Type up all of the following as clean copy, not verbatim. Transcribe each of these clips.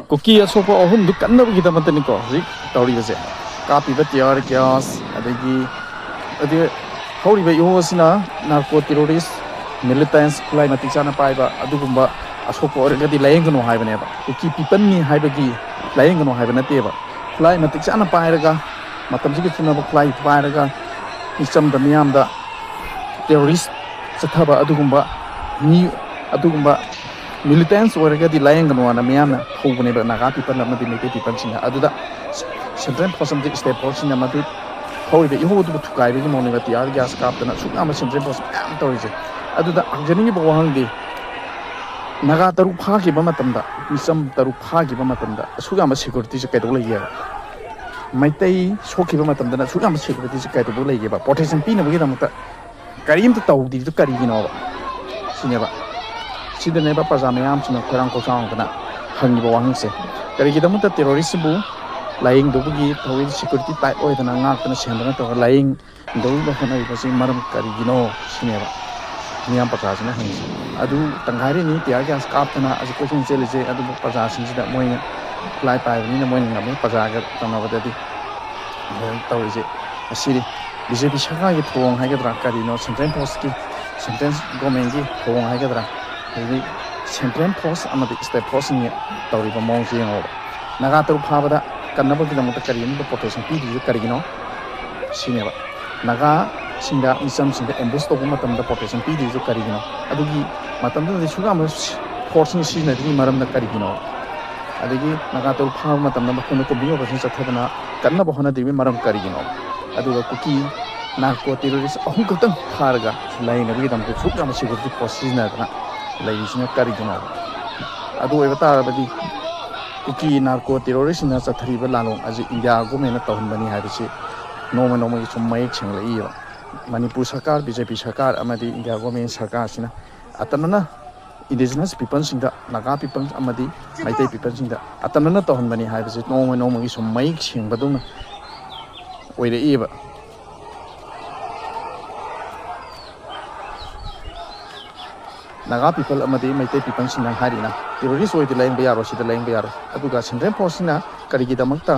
cookie असोप अहम कन्नबगीदमतनिको हजिक तौरीबसे कापीब tier gas अदगी अदि हौरीब इहोसिना narco terrorist मिलिटेंस खुलाई मतिक चाना पाइबा अदुगुम्बा असोप ओरगदि लायेंगनो हाइबनेबा कुकी पीपलनी हाइबगी लायेंगनो हाइब नतेबा खुलाई मतिक चाना पाइरगा मतमजिगे चुनाब खुलाई पाइरगा इचमदा मियामदा टेरोरिस्ट चथबा अदुगुम्बा मी अदुगुम्बा मिलिटेंस ओरगदि लायेंगनो ना मियामना हौबनेबा नागा पीपल अमदि मेटे पीपल सिंगा अदुदा सेंट्रल फोर्स अमदि स्टेट फोर्स सिंगा मदु हौरिबे इहोदु थुकाइबेगी मोनेबा टियार गैस कापतना सुकामा सेंट्रल फोर्स मैम तौरिजे अदुदा आगजनिगी बवाहंगदि नागा तरु फागिबा मतमदा मिसम तरु फागिबा मतमदा सुकामा सिक्योरिटी से कैदो लैगे मैतै सोखिबा मतमदा सुकामा सिक्योरिटी से कैदो लैगेबा प्रोटेक्शन पीनबगी दमता करीमता तौदी तो करीगिनोबा सिनेबा सिदनेबा प्रजा मयाम सिना खरांग कोसांगना हंगिबा वाहंगसे करीगिदमता टेरोरिस्ट बु लाइंग दोबगी थोई सिक्योरिटी टाइट ओइदना ngaktana sendana to लाइंग दोबा होनाइबसि मरम करीगिनो सिनेबा मियाम प्रजासिना हंगसे अदु तंगारे नि तिया ग्यास कापतना अजि कोचिंग चेलिजे अदु प्रजासिंसिदा मोइना फ्लाइ पाइबनि न मोइना नमे प्रजागा तनबददि तौरिजे असिरि बीजेपी सरकारगी थोंग हाइगद्रा करीनो सेंट्रल फोर्स की सेंट्रल गवर्नमेंट की थोंग हाइगद्रा हजि सेंट्रल फोर्स अमदि स्टेट फोर्स नि तौरिबा मोंगसे यंगोबा नागा तरु फाबदा कन्नबगिदमता करीनो प्रोटेक्शन पीदिजु करीगिनो सिनेबा नागा सिंगा मिसम सिंगा एम्बुश तोबु मतमदा प्रोटेक्शन पीदिजु करीगिनो अदुगी मतमदा सुगाम फोर्स नि सिजनदि मरमदा करीगिनो अदगी नागा तरु फाब मतमदा मखोन को बियो बसिन चथबना कन्नब होनदिबि मरम करीगिनो अदुगा कुकी नार्को टेरोरिस्ट अहम खतम फारगा लाइनबगिदमता सुगाम सिक्योरिटी फोर्स सिजनदना लाइसिना करीगिनो अदु एबतारबदि कुकी नार्को टेरोरिस्ट ना चथरीबा लालों अजि इंडिया गवर्नमेंट तौहनबनी हाइबसि नोमा नोमा की सुमयक छंगलइबा मणिपुर सरकार बीजेपी सरकार अमदी इंडिया गवर्नमेंट सरकार सिना अतनना इंडिजिनस पीपल सिंदा नागा पीपल अमदी मैतै पीपल सिंदा अतनना तौहनबनी हाइबसि नोमा नोमा की सुमयक छंगबदुना ओइरेइबा नागा पीपल अमदी मैतै पीपल सिना हारिना टेरोरिस्ट ओइदि लाइंग यारो सिदा लाइंग यारो अदुगा सेंट्रल फोर्स सिना करिगिदमक्ता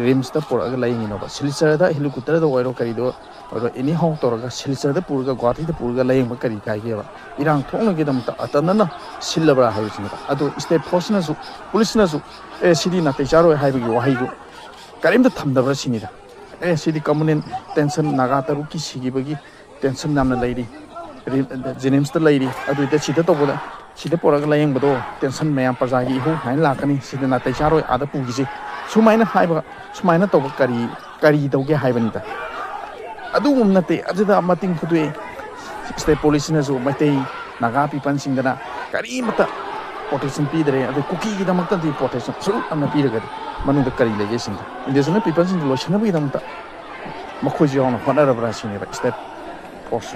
रिम्स द पुरग लाइंगिनोबा सिलचर द हेलीकॉप्टर द ओइरो करिदो ओरो एनी हाउ तोरगा सिलचर द पुरगा गुवाहाटी द पुरगा लाइंग करी काइगेबा इरांग थोंगगिदमक्ता अतनना सिल्लबरा हाइसिनिबा अदु स्टेट फोर्स नासु पुलिस नासु ए सिदी ना तैचारो हाइबगी वाहिगु करिमदा थमदबरा सिनिदा ए सिदी कम्युनिन टेंशन नागा तरु की सिगिबगी टेंशन नामना लैरी जेनिम्स द लैरी अदु द सिदा तोबदा सिदा पुरगा लाइंग बदो टेंशन मयाम प्रजागी हो हाइन लाकनी सिदा ना तैचारो आदा पुगिजे सुमाइना हाइबा सुमाइना तोबा करी तौगे हाइबनिदा अदुगुम नते अजुदा मतिंग फुदुए state police नासु Meitei Naga people सिंगना करीमता protection पीदरे अदु कुकी गिदमक्ता दि प्रोटेक्शन सुरु अमना पीरगदि मनुदा करी लेगे सिंग इंडिजिनस पीपल सिंग लोशनबगिदमक्ता मखोइ जौना होनरबरा सिनेबा state force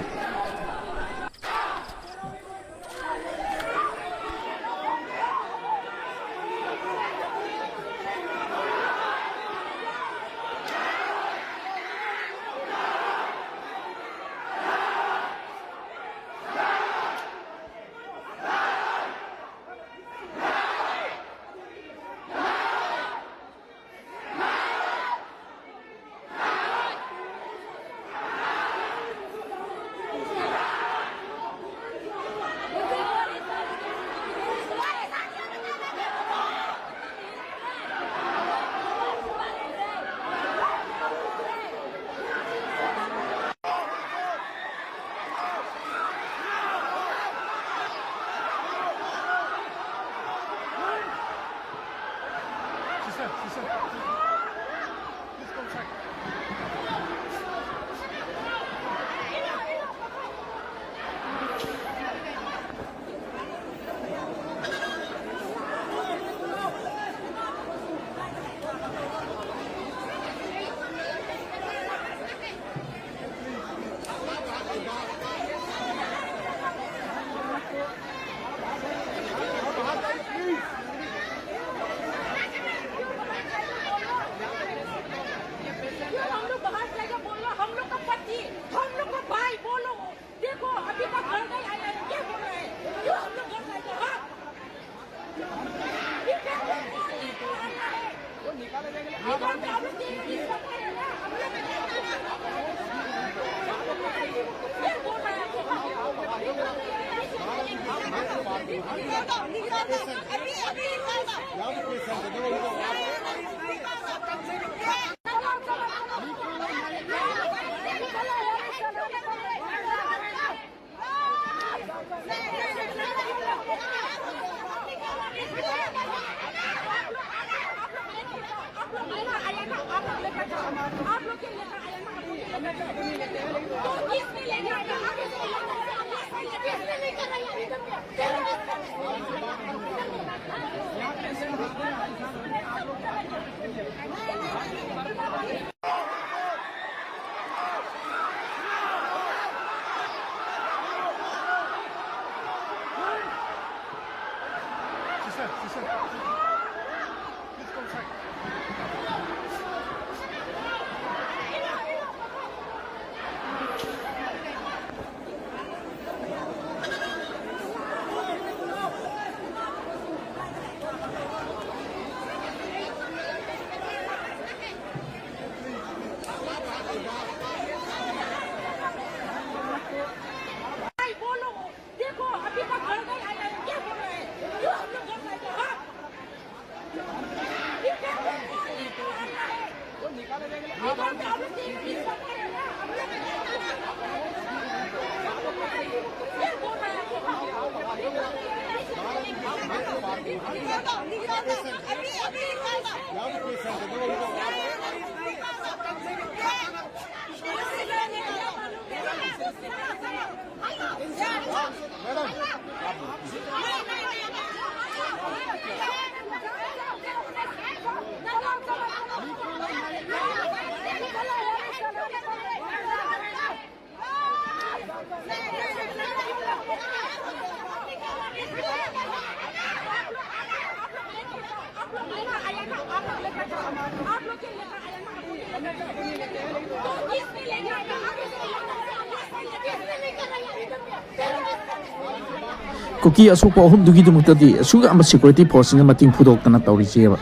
Cookie asuk po hum dugi dumuk tadi asuk am security force nga mating pudok tana tawri jeba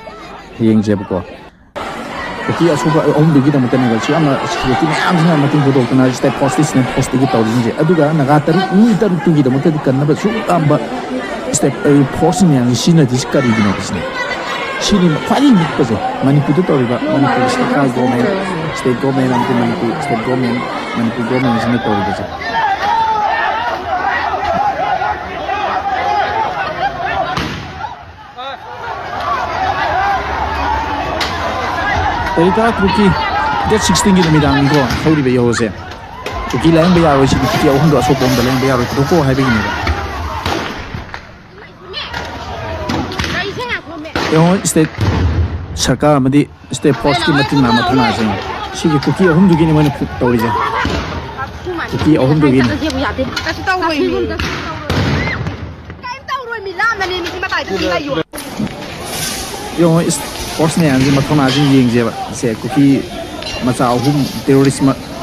yeng jeba ko cookie asuk hum dugi dumuk tana gal am security am nga mating pudok tana step post is ne post gi tawri je aduga naga taru ni taru tugi dumuk tadi kanna ba su am ba step force ni ang sina diskari dina bisne sini khali mik pa je manipur to tawri ba manipur state government am manipur state government sini tawri ba je Terita Cookie that 16 ki midang ko hori be yo se Cookie lang be yawo si Cookie ahum do asok bom dalang be yawo to ko hai be ni yo state sarkar amadi state post ki mating na mathana se si ki Cookie ahum du gi ni mane tawri je Cookie ahum du gi ni yo force ne anji mathona jing yeng je ba se Cookie macha ahum terrorist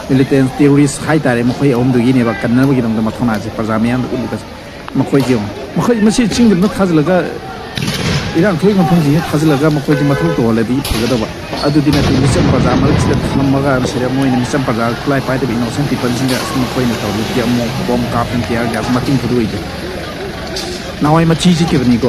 militant terrorist hai tare makhoi ahum du gi ne ba kanna ba gi dam mathona je parjamian ulu ka makhoi je makhoi masi ching na khajlaga irang thoi ngam phang ji khajlaga makhoi ji mathok to holadi phagada ba adu dina tu misam parjamal chila thamaga sira moi ni misam parjal klai pai de innocent people jinga makhoi na to ki amo bom ka pen tiar gas mating phudu je nawai ma chi ji ke bani ko